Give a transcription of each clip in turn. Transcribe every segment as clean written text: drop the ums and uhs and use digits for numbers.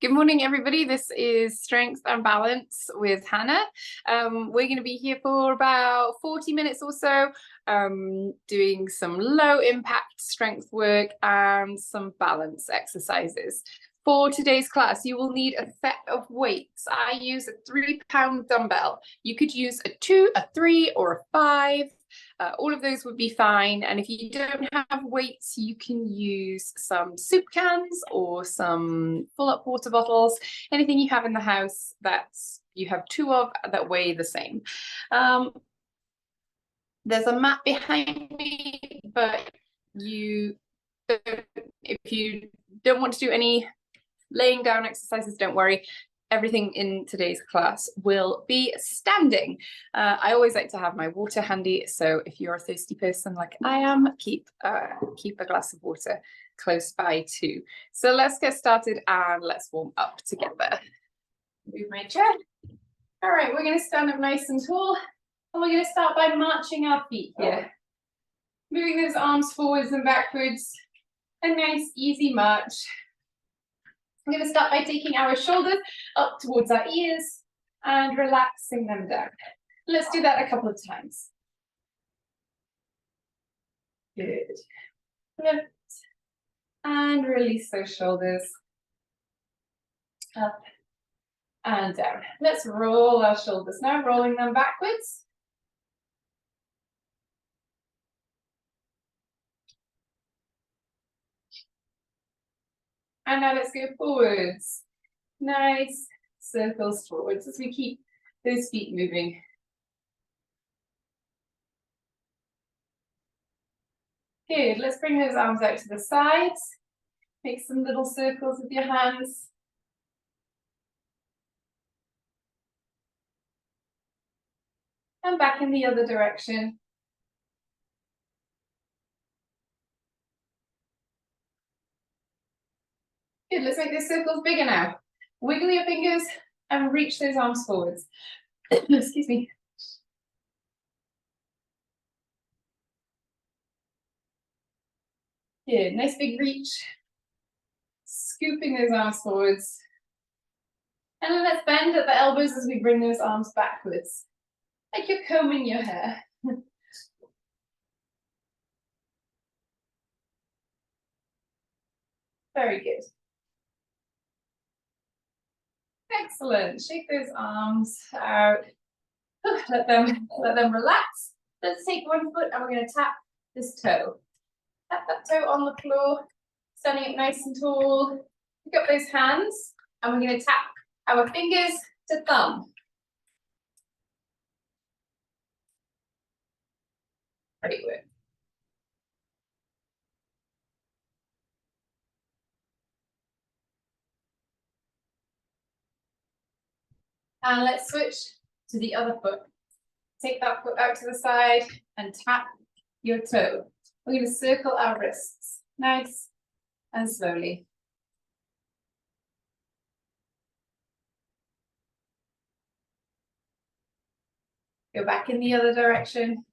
Good morning, everybody. This is Strength and Balance with Hannah. We're going to be here for about 40 minutes or so, doing some low impact strength work and some balance exercises. For today's class, you will need a set of weights. I use a 3-pound dumbbell. You could use a 2, a 3, or a 5. All of those would be fine. And if you don't have weights, you can use some soup cans or some full-up water bottles, anything you have in the house that you have 2 of that weigh the same. There's a mat behind me, but if you don't want to do any laying down exercises, don't worry. Everything in today's class will be standing. I always like to have my water handy, so if you're a thirsty person like I am, keep a glass of water close by too. So let's get started and let's warm up together. Move my chair. All right, we're going to stand up nice and tall, and we're going to start by marching our feet here. Moving those arms forwards and backwards. A nice, easy march. I'm going to start by taking our shoulders up towards our ears and relaxing them down. Let's do that a couple of times. Good. Lift and release those shoulders. Up and down. Let's roll our shoulders now, rolling them backwards. And now let's go forwards. Nice circles forwards as we keep those feet moving. Good, let's bring those arms out to the sides. Make some little circles with your hands. And back in the other direction. Good, let's make those circles bigger now. Wiggle your fingers and reach those arms forwards. Excuse me. Good, nice big reach. Scooping those arms forwards. And then let's bend at the elbows as we bring those arms backwards, like you're combing your hair. Very good. Excellent. Shake those arms out. Let them relax. Let's take one foot and we're going to tap this toe. Tap that toe on the floor, standing up nice and tall. Pick up those hands and we're going to tap our fingers to thumb. Great work. And let's switch to the other foot. Take that foot out to the side and tap your toe. We're going to circle our wrists, nice and slowly. Go back in the other direction.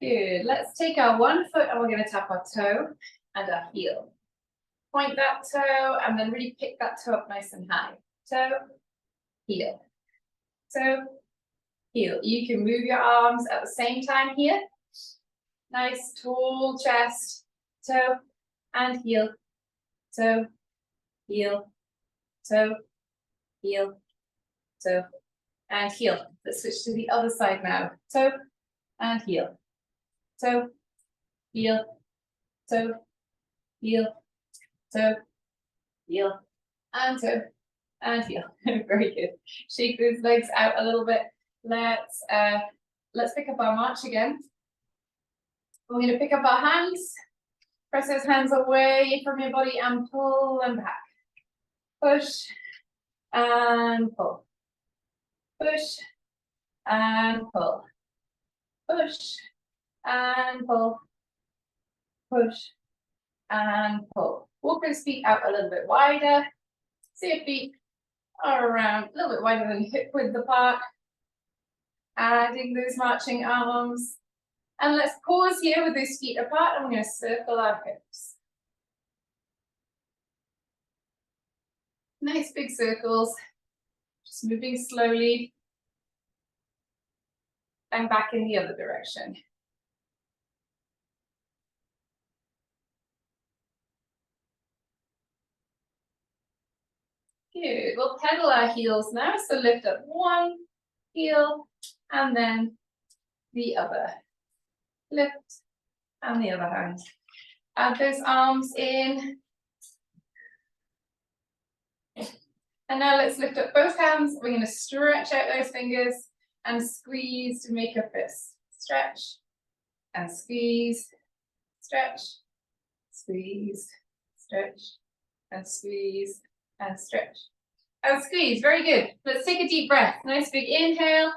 Good. Let's take our one foot and we're going to tap our toe and our heel. Point that toe and then really pick that toe up nice and high. Toe, heel. Toe, heel. You can move your arms at the same time here. Nice tall chest. Toe and heel. Toe, heel. Toe, heel. Toe and heel. Let's switch to the other side now. Toe and heel. Toe, heel, toe, heel, toe, heel, and toe, and heel. Very good. Shake those legs out a little bit. Let's pick up our march again. We're going to pick up our hands. Press those hands away from your body and pull them back. Push and pull. Push and pull. Push and pull, push and pull. Walk those feet out a little bit wider. So your feet are around a little bit wider than hip width apart. Adding those marching arms And let's pause here with those feet apart, and we're going to circle our hips. Nice big circles, just moving slowly and back in the other direction. Good, we'll pedal our heels now, so lift up one heel and then the other. Lift and the other hand. Add those arms in. And now let's lift up both hands. We're going to stretch out those fingers and squeeze to make a fist. Stretch and squeeze, stretch, squeeze, stretch, and squeeze, and stretch, and squeeze. Very good. Let's take a deep breath. Nice big inhale,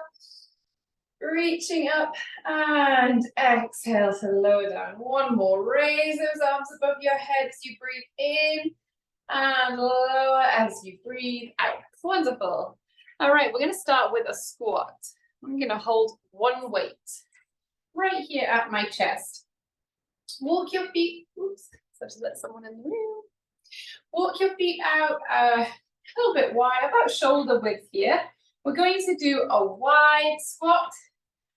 reaching up, and exhale to lower down. One more. Raise those arms above your head as you breathe in, and lower as you breathe out. Wonderful. All right, we're going to start with a squat. I'm going to hold one weight right here at my chest. Walk your feet, oops, so to let someone in the room. Walk your feet out a little bit wide, about shoulder width here. We're going to do a wide squat,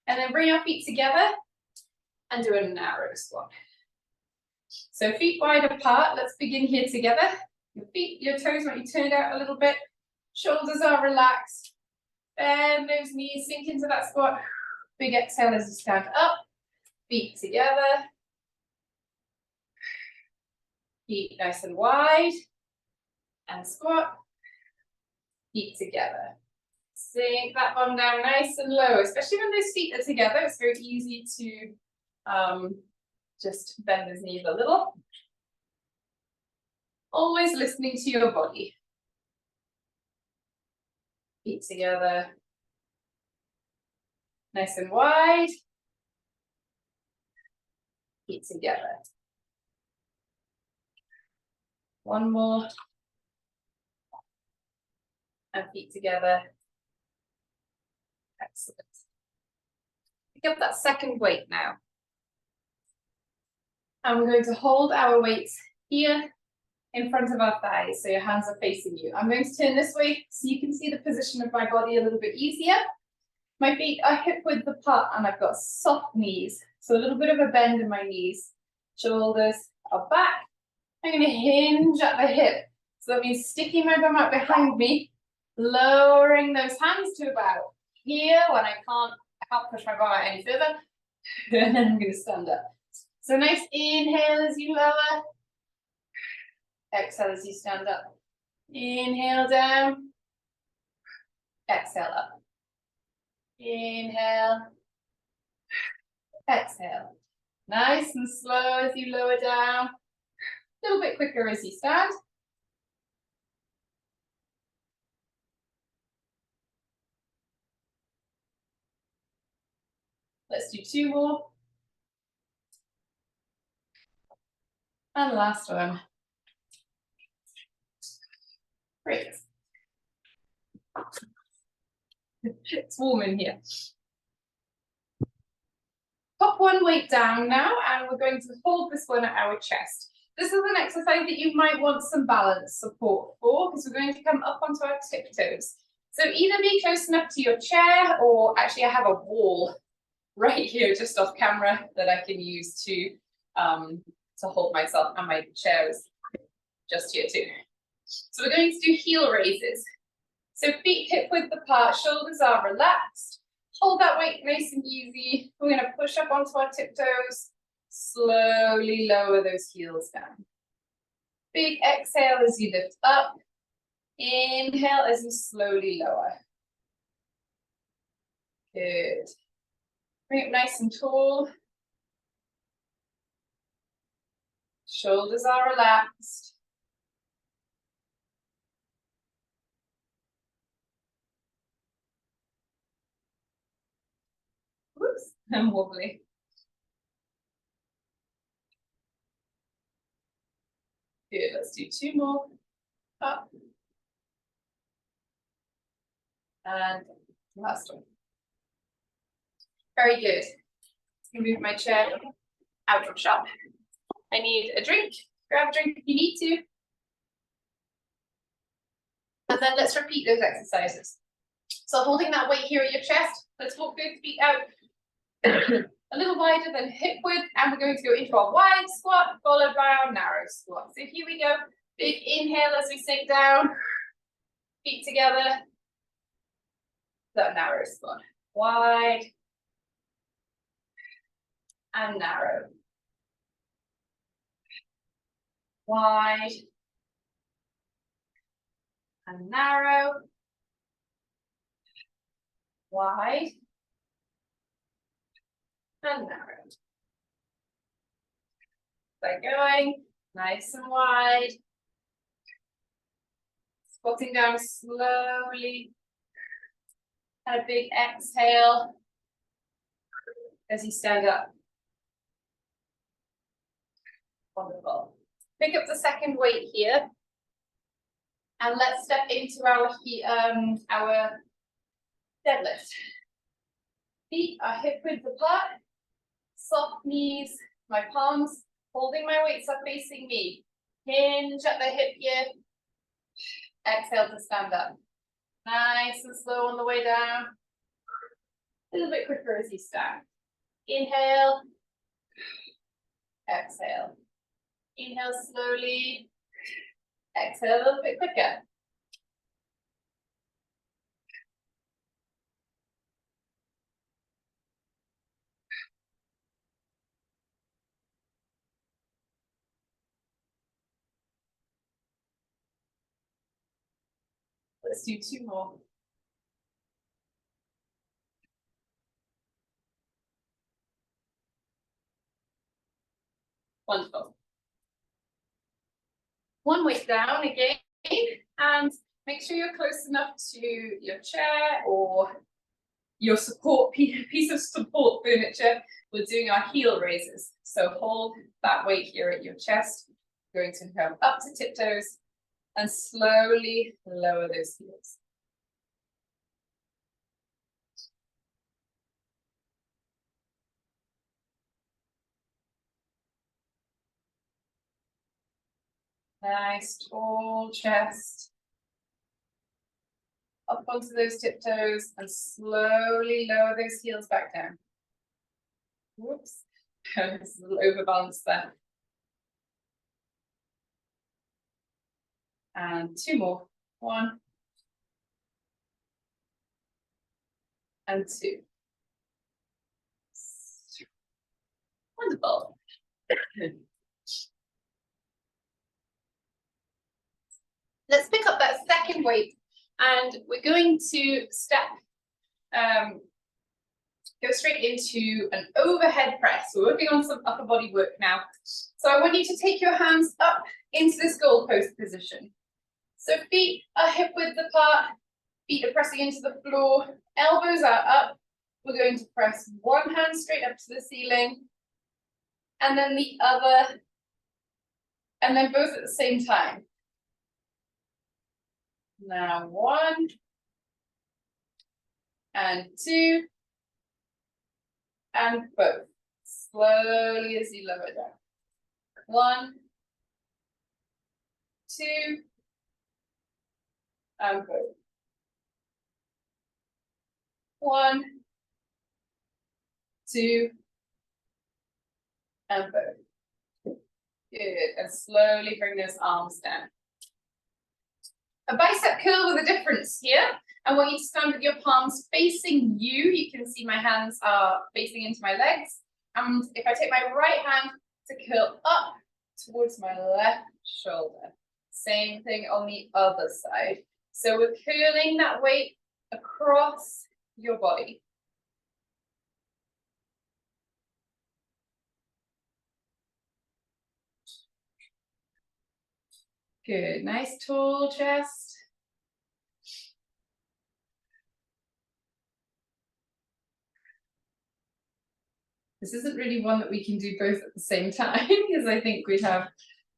and then bring our feet together and do a narrow squat. So feet wide apart, let's begin here together. Your feet, your toes might be turned out a little bit. Shoulders are relaxed. Bend those knees, sink into that squat. Big exhale as you stand up. Feet together. Feet nice and wide. And squat. Feet together. Sink that bum down nice and low, especially when those feet are together. It's very easy to just bend those knees a little. Always listening to your body. Feet together. Nice and wide. Feet together. One more. And feet together. Excellent. Pick up that second weight now. And we're going to hold our weights here in front of our thighs, so your hands are facing you. I'm going to turn this way so you can see the position of my body a little bit easier. My feet are hip width apart and I've got soft knees, so a little bit of a bend in my knees. Shoulders are back. I'm going to hinge at the hip, so that means sticking my bum out behind me, lowering those hands to about here when I can't push my bum out any further, and then I'm going to stand up. So nice inhale as you lower. Exhale as you stand up. Inhale down. Exhale up. Inhale. Exhale. Nice and slow as you lower down. A little bit quicker as you stand. Let's do two more. And last one. Great. It's warm in here. Pop one weight down now, and we're going to hold this one at our chest. This is an exercise that you might want some balance support for, because we're going to come up onto our tiptoes. So either be close enough to your chair, or actually I have a wall right here just off camera that I can use to hold myself, and my chair is just here too. So we're going to do heel raises. So feet hip width apart, shoulders are relaxed. Hold that weight nice and easy. We're going to push up onto our tiptoes. Slowly lower those heels down. Big exhale as you lift up. Inhale as you slowly lower. Good. Bring it nice and tall. Shoulders are relaxed. Whoops, I'm wobbly. Good, let's do two more. Up. And last one. Very good. Move my chair out of shot. I need a drink. Grab a drink if you need to. And then let's repeat those exercises. So holding that weight here at your chest, let's walk both feet out a little wider than hip width, and we're going to go into our wide squat, followed by our narrow squat. So here we go. Big inhale as we sink down, feet together. That narrow squat. Wide and narrow. Wide and narrow. Wide and narrow. So going nice and wide. Squatting down slowly. And a big exhale as you stand up. Wonderful. Pick up the second weight here. And let's step into our deadlift. Feet are hip width apart. Soft knees, my palms holding my weights are facing me. Hinge at the hip here. Exhale to stand up. Nice and slow on the way down. A little bit quicker as you stand. Inhale. Exhale. Inhale slowly. Exhale a little bit quicker. Let's do 2 more. Wonderful. One weight down again, and make sure you're close enough to your chair or your support piece of support furniture. We're doing our heel raises. So hold that weight here at your chest. We're going to come up to tiptoes and slowly lower those heels. Nice tall chest. Up onto those tiptoes and slowly lower those heels back down. Whoops, it's a little overbalanced there. And 2 more. 1 and 2. Wonderful. Let's pick up that second weight, and we're going to go straight into an overhead press. We're working on some upper body work now. So I want you to take your hands up into this goalpost position. So feet are hip width apart, feet are pressing into the floor, elbows are up. We're going to press one hand straight up to the ceiling, and then the other, and then both at the same time. Now 1 and 2 and both. Slowly as you lower down. 1, 2 and both. 1, 2 and both. Good. And slowly bring those arms down. A bicep curl with a difference here. I want you to stand with your palms facing you. You can see my hands are facing into my legs. And if I take my right hand to curl up towards my left shoulder. Same thing on the other side. So we're curling that weight across your body. Good, nice tall chest. This isn't really one that we can do both at the same time because I think we'd have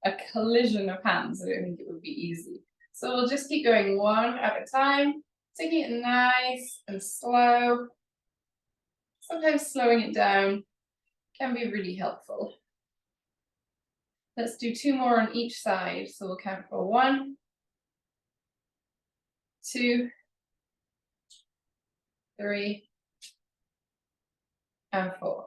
a collision of hands. I don't think it would be easy. So we'll just keep going one at a time, taking it nice and slow. Sometimes slowing it down can be really helpful. Let's do 2 more on each side. So we'll count for 1, 2, 3, and 4.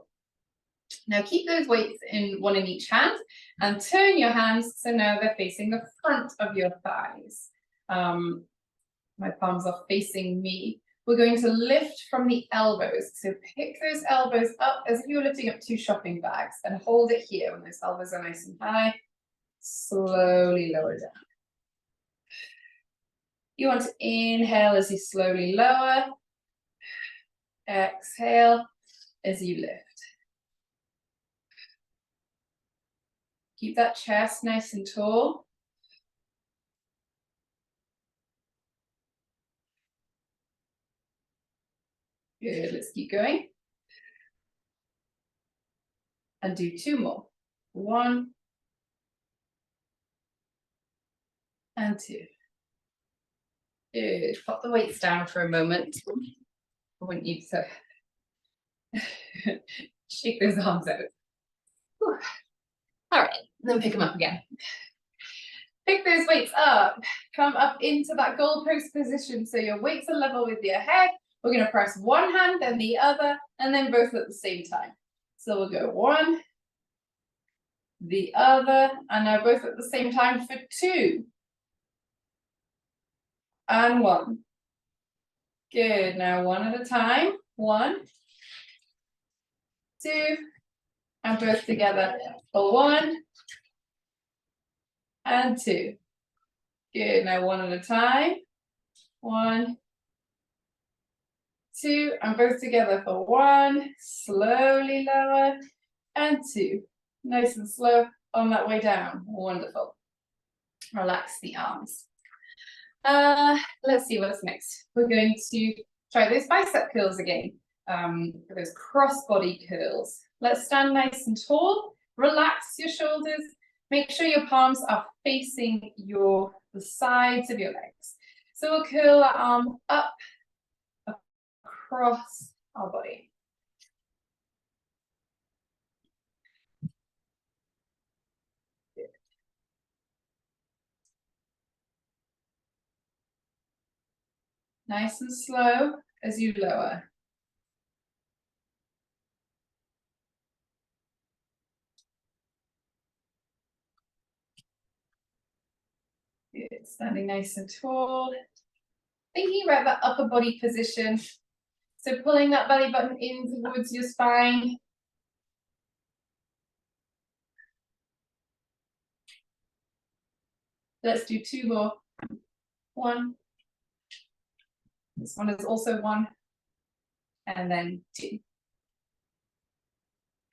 Now keep those weights in one in each hand and turn your hands so now they're facing the front of your thighs. My palms are facing me. We're going to lift from the elbows. So pick those elbows up as if you were lifting up 2 shopping bags and hold it here when those elbows are nice and high. Slowly lower down. You want to inhale as you slowly lower. Exhale as you lift. Keep that chest nice and tall. Good, let's keep going. And do 2 more. 1 and 2. Good, pop the weights down for a moment. I want you to shake those arms out. Whew. All right, then pick them up again. Pick those weights up, come up into that goalpost position so your weights are level with your head. We're going to press one hand, then the other, and then both at the same time. So we'll go 1, the other, and now both at the same time for 2. And 1. Good, now 1 at a time. 1, 2, and both together for 1 and 2. Good, now 1 at a time. 1, 2, and both together for 1. Slowly lower, and 2. Nice and slow on that way down. Wonderful. Relax the arms. Let's see what's next. We're going to try those bicep curls again. Those cross-body curls. Let's stand nice and tall. Relax your shoulders. Make sure your palms are facing the sides of your legs. So we'll curl our arm up across our body. Good. Nice and slow as you lower. Good. Standing nice and tall. Thinking about that upper body position. So pulling that belly button in towards your spine. Let's do 2 more. 1. This one is also 1. And then 2.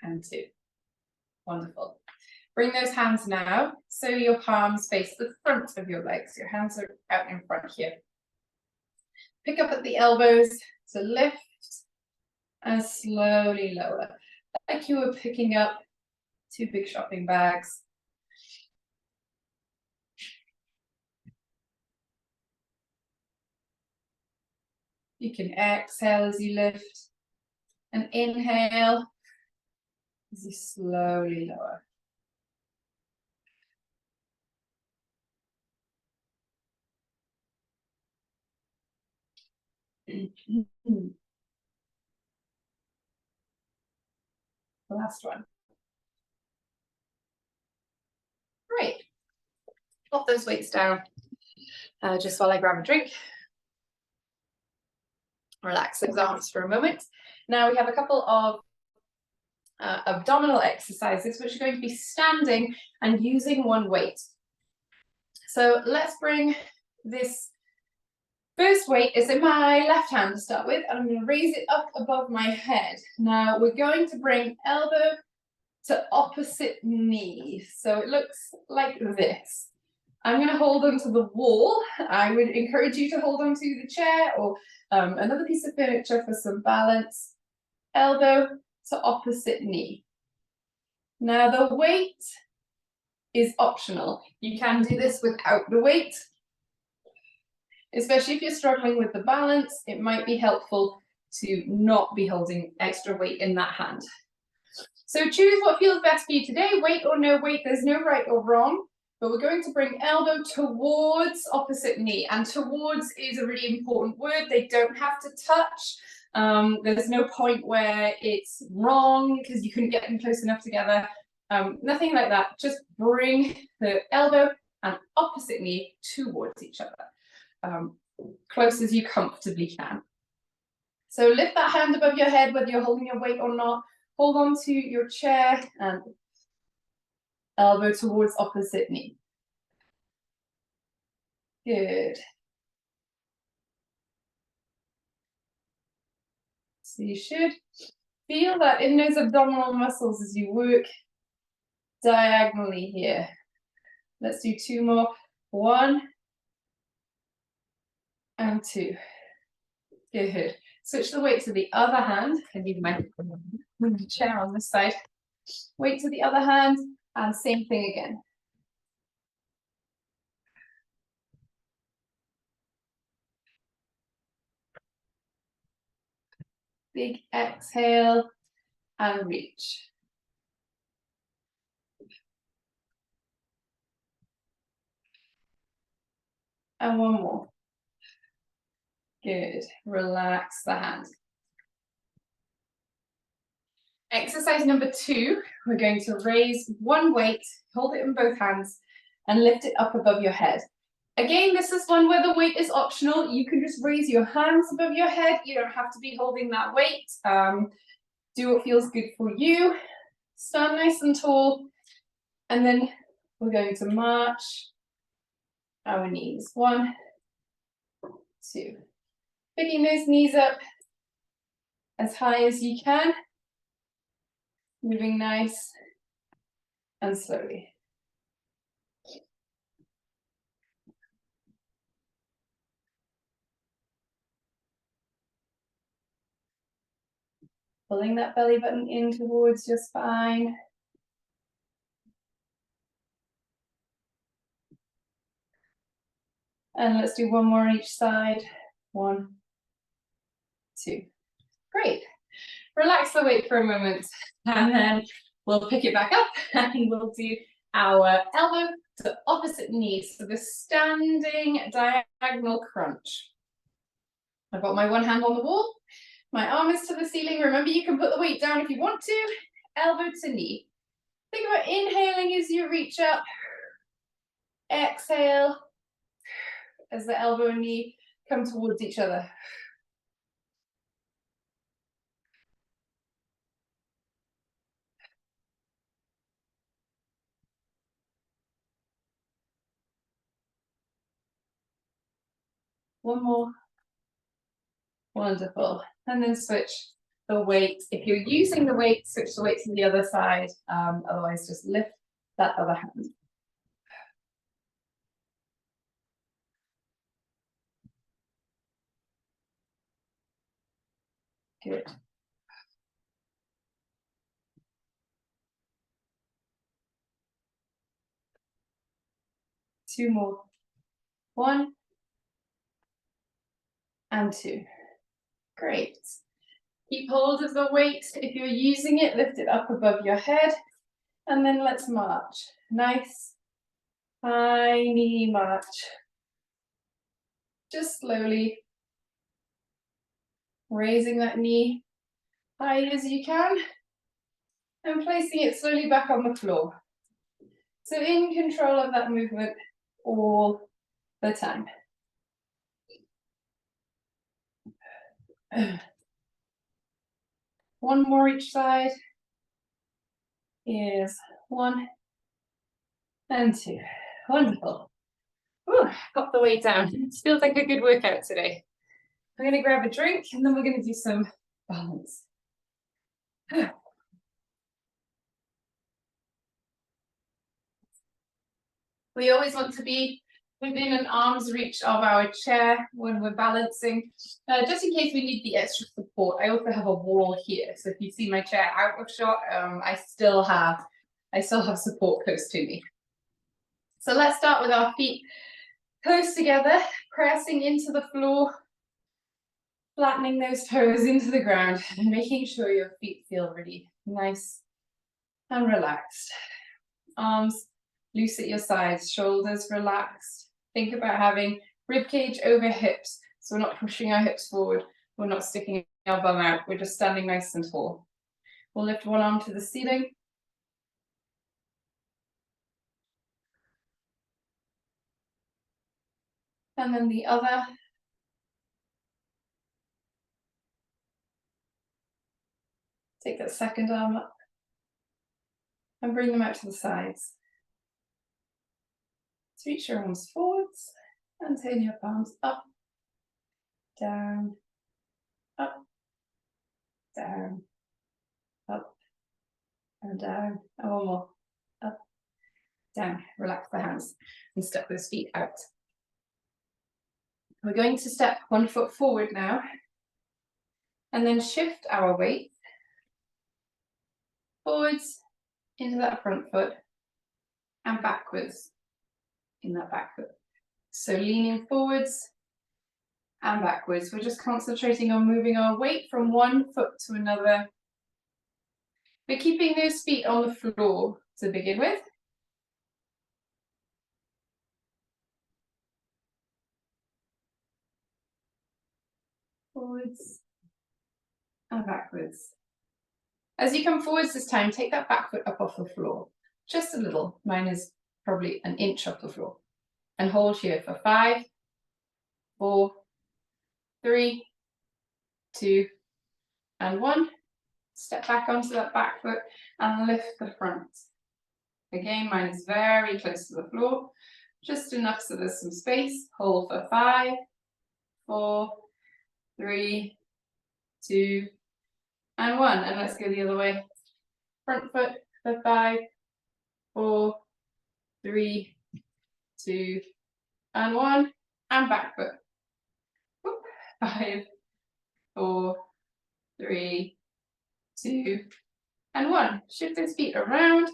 And 2. Wonderful. Bring those hands now, so your palms face the front of your legs. Your hands are out in front here. Pick up at the elbows to lift and slowly lower. Like you were picking up 2 big shopping bags. You can exhale as you lift and inhale as you slowly lower. The last one. Great. Pop those weights down just while I grab a drink. Relax those arms for a moment. Now we have a couple of abdominal exercises which are going to be standing and using one weight. So let's bring this first weight is in my left hand to start with, and I'm going to raise it up above my head. Now we're going to bring elbow to opposite knee. So it looks like this. I'm going to hold onto the wall. I would encourage you to hold onto the chair or another piece of furniture for some balance. Elbow to opposite knee. Now the weight is optional. You can do this without the weight. Especially if you're struggling with the balance, it might be helpful to not be holding extra weight in that hand. So choose what feels best for you today, weight or no weight, there's no right or wrong, but we're going to bring elbow towards opposite knee, and towards is a really important word. They don't have to touch. There's no point where it's wrong because you couldn't get them close enough together. Nothing like that, just bring the elbow and opposite knee towards each other, close as you comfortably can. So lift that hand above your head, whether you're holding your weight or not. Hold on to your chair and elbow towards opposite knee. Good. So you should feel that in those abdominal muscles as you work diagonally here. Let's do 2 more. 1 and 2. Good. Switch the weight to the other hand. I need my chair on this side. Weight to the other hand, and same thing again. Big exhale and reach. And 1 more. Good. Relax the hand. Exercise number 2, we're going to raise one weight, hold it in both hands, and lift it up above your head. Again, this is one where the weight is optional. You can just raise your hands above your head. You don't have to be holding that weight. Do what feels good for you. Stand nice and tall. And then we're going to march our knees. 1, 2. Picking those knees up as high as you can. Moving nice and slowly. Pulling that belly button in towards your spine. And let's do 1 more on each side. 1, 2. Great. Relax the weight for a moment, and then we'll pick it back up and we'll do our elbow to opposite knee. So the standing diagonal crunch. I've got my one hand on the wall. My arm is to the ceiling. Remember, you can put the weight down if you want to. Elbow to knee. Think about inhaling as you reach up. Exhale as the elbow and knee come towards each other. One more. Wonderful. And then switch the weight. If you're using the weight, switch the weight to the other side. Otherwise, just lift that other hand. Good. Two more. 1 and 2. Great. Keep hold of the weight. If you're using it, lift it up above your head. And then let's march. Nice, high knee march. Just slowly raising that knee high as you can and placing it slowly back on the floor. So in control of that movement all the time. One more each side. Is 1 and 2. Wonderful. Ooh, got the weight down. It feels like a good workout today. I'm going to grab a drink and then we're going to do some balance. We always want to be within an arm's reach of our chair when we're balancing, just in case we need the extra support. I also have a wall here, so if you see my chair out of shot, I still have support close to me. So let's start with our feet close together, pressing into the floor, Flattening those toes into the ground and making sure your feet feel really nice and relaxed. Arms loose at your sides, shoulders relaxed. Think about having rib cage over hips, so we're not pushing our hips forward, we're not sticking our bum out, we're just standing nice and tall. We'll lift one arm to the ceiling. And then the other. Take that second arm up and bring them out to the sides. Reach your arms forwards and turn your palms up, down, up, down, up, and down. And one more. Up, down. Relax the hands and step those feet out. We're going to step one foot forward now and then shift our weight forwards into that front foot and backwards in that back foot. So leaning forwards and backwards. We're just concentrating on moving our weight from one foot to another. We're keeping those feet on the floor to begin with. Forwards and backwards. As you come forwards this time, take that back foot up off the floor. Just a little. Mine is probably an inch off the floor. And hold here for 5, 4, 3, 2, and 1. Step back onto that back foot and lift the front. Again, mine is very close to the floor. Just enough so there's some space. Hold for 5, 4, 3, 2, and 1. And let's go the other way. Front foot for 5, 4, 3, 2, and 1. And back foot. 5, 4, 3, 2, and 1. Shift those feet around.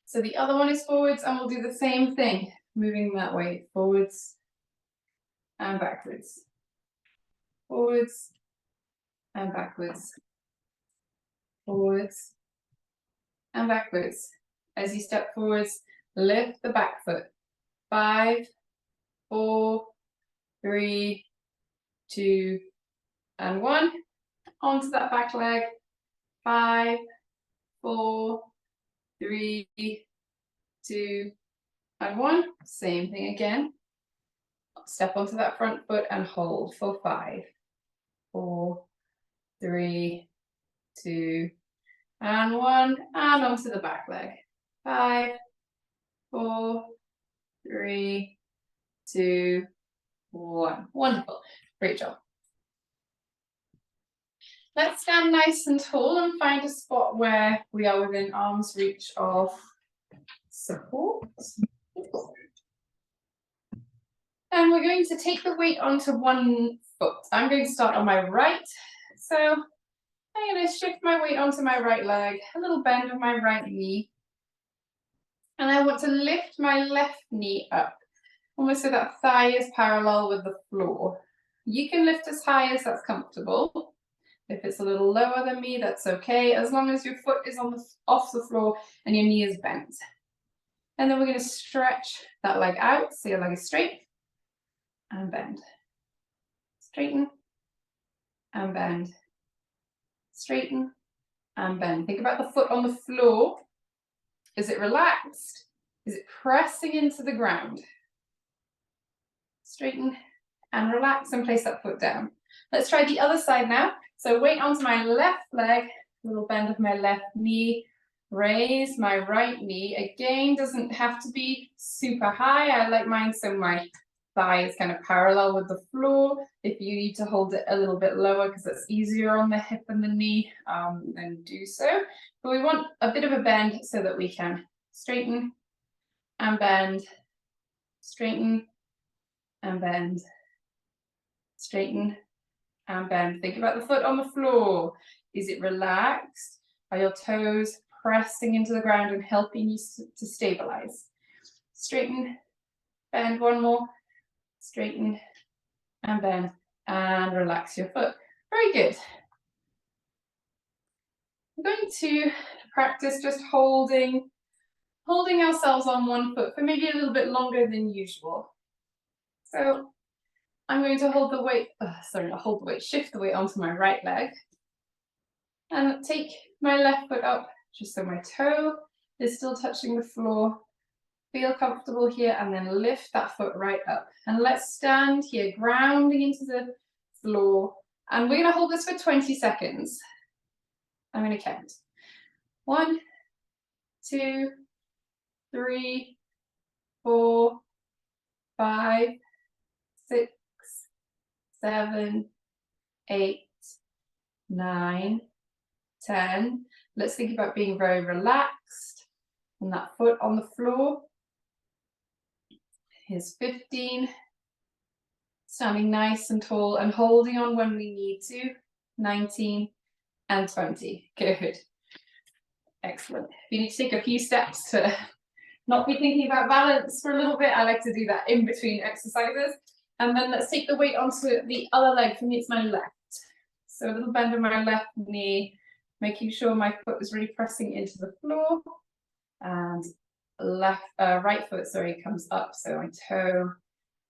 So the other one is forwards, and we'll do the same thing, moving that way, forwards and backwards. Forwards and backwards. Forwards and backwards. As you step forwards, lift the back foot. 5, 4, 3, 2, and 1. Onto that back leg. 5, 4, 3, 2, and 1. Same thing again. Step onto that front foot and hold for 5, 4, 3, 2, and 1. And onto the back leg. 5, 4, 3, 2, 1. Wonderful. Great job. Let's stand nice and tall and find a spot where we are within arm's reach of support. And we're going to take the weight onto one foot. I'm going to start on my right. So I'm going to shift my weight onto my right leg, a little bend of my right knee. And I want to lift my left knee up, almost so that thigh is parallel with the floor. You can lift as high as that's comfortable. If it's a little lower than me, that's okay, as long as your foot is off the floor and your knee is bent. And then we're going to stretch that leg out, so your leg is straight, and bend. Straighten, and bend. Straighten, and bend. Think about the foot on the floor. Is it relaxed? Is it pressing into the ground? Straighten, and relax, and place that foot down. Let's try the other side now. So weight onto my left leg, little bend of my left knee, raise my right knee. Again, doesn't have to be super high. I like mine so my thigh is kind of parallel with the floor. If you need to hold it a little bit lower because it's easier on the hip and the knee, then do so. But we want a bit of a bend so that we can straighten and bend, straighten and bend, straighten and bend. Think about the foot on the floor. Is it relaxed? Are your toes pressing into the ground and helping you to stabilize? Straighten, bend, one more. Straighten and bend and relax your foot. Very good. We're going to practice just holding ourselves on one foot for maybe a little bit longer than usual. So I'm going to hold the weight, not hold the weight, shift the weight onto my right leg and take my left foot up just so my toe is still touching the floor. Feel comfortable here and then lift that foot right up. And let's stand here, grounding into the floor. And we're going to hold this for 20 seconds. I'm going to count. 1, 2, 3, 4, 5, 6, 7, 8, 9, 10. Let's think about being very relaxed. And that foot on the floor. Here's 15. Standing nice and tall and holding on when we need to. 19 and 20. Good. Excellent. If you need to take a few steps to not be thinking about balance for a little bit, I like to do that in between exercises. And then let's take the weight onto the other leg. For me, it's my left. So a little bend of my left knee, making sure my foot is really pressing into the floor. And right foot, comes up. So my toe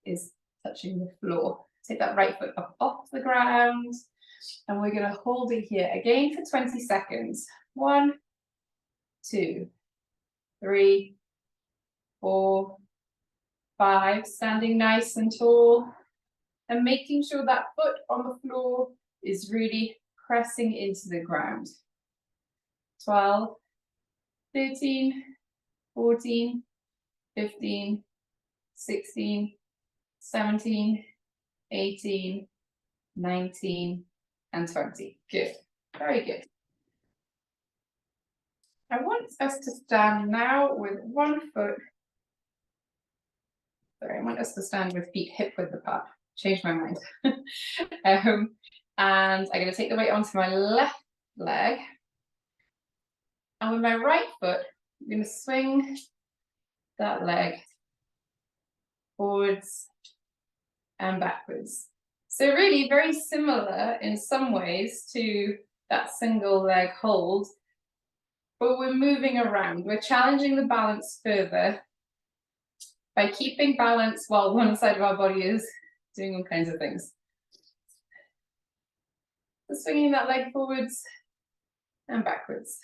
is touching the floor. Take that right foot up off the ground. And we're going to hold it here again for 20 seconds. 1, 2, 3, 4, 5. Standing nice and tall. And making sure that foot on the floor is really pressing into the ground. 12, 13, 14, 15, 16, 17, 18, 19, and 20. Good. Very good. I want us to stand now with one foot. Sorry, I want us to stand with feet hip width apart. Changed my mind. And I'm going to take the weight onto my left leg. And with my right foot, I'm going to swing that leg forwards and backwards. So really very similar in some ways to that single leg hold, but we're moving around. We're challenging the balance further by keeping balance while one side of our body is doing all kinds of things. So swinging that leg forwards and backwards.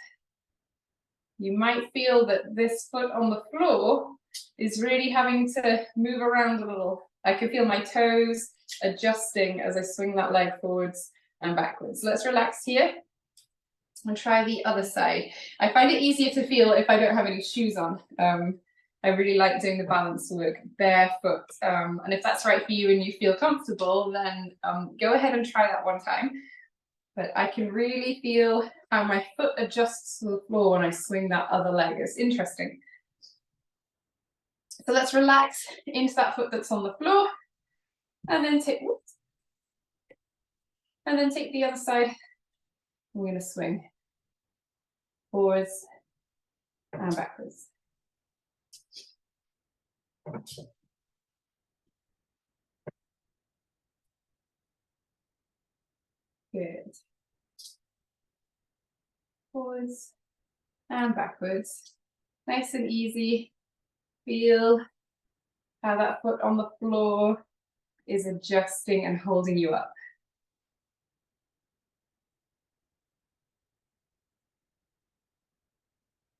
You might feel that this foot on the floor is really having to move around a little. I can feel my toes adjusting as I swing that leg forwards and backwards. Let's relax here and try the other side. I find it easier to feel if I don't have any shoes on. I really like doing the balance work barefoot. And if that's right for you and you feel comfortable, then go ahead and try that one time. But I can really feel how my foot adjusts to the floor when I swing that other leg. It's interesting. So let's relax into that foot that's on the floor. And then take the other side. I'm going to swing forwards and backwards. Good. Forwards and backwards. Nice and easy. Feel how that foot on the floor is adjusting and holding you up.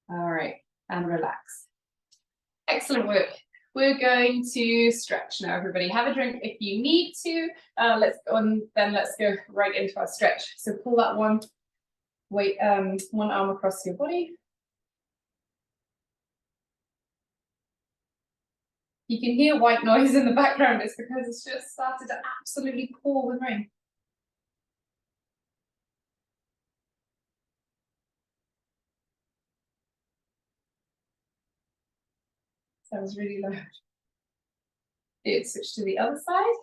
All right, and relax. Excellent work. We're going to stretch now, everybody. Have a drink if you need to. Let's go right into our stretch. So pull that one arm across your body. You can hear white noise in the background. It's because it's just started to absolutely pour with rain. Sounds really loud. Good. Switch to the other side.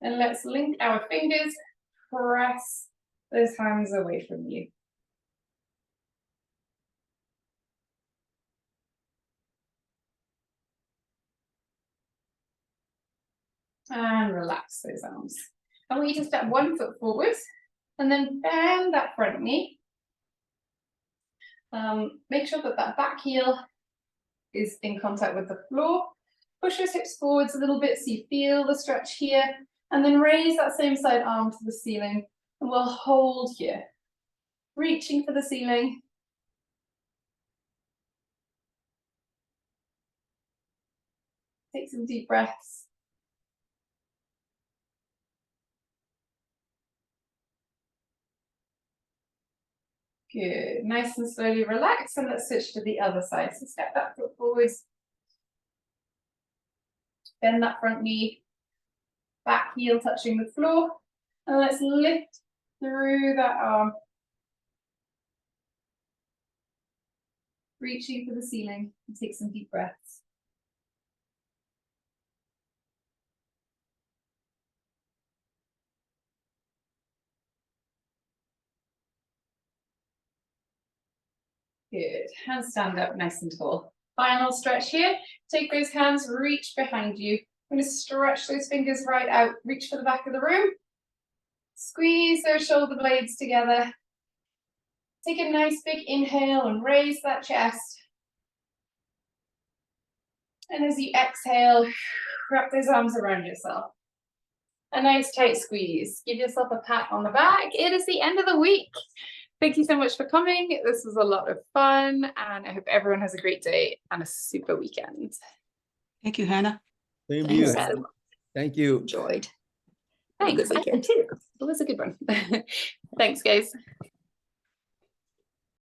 And let's link our fingers, press those hands away from you. And relax those arms. I want you to step 1 foot forward and then bend that front knee. Make sure that that back heel is in contact with the floor. Push your hips forwards a little bit so you feel the stretch here. And then raise that same side arm to the ceiling. And we'll hold here. Reaching for the ceiling. Take some deep breaths. Good, nice and slowly relax, and let's switch to the other side. So step that foot forwards. Bend that front knee, back heel touching the floor. And let's lift through that arm. Reaching for the ceiling and take some deep breaths. Good, hands stand up nice and tall. Final stretch here. Take those hands, reach behind you. I'm going to stretch those fingers right out. Reach for the back of the room. Squeeze those shoulder blades together. Take a nice big inhale and raise that chest. And as you exhale, wrap those arms around yourself. A nice tight squeeze. Give yourself a pat on the back. It is the end of the week. Thank you so much for coming. This was a lot of fun, and I hope everyone has a great day and a super weekend. Thank you, Hannah. Same to you. Thanks. Thank you. Enjoyed. Thanks. I did too. It was a good one. Thanks, guys.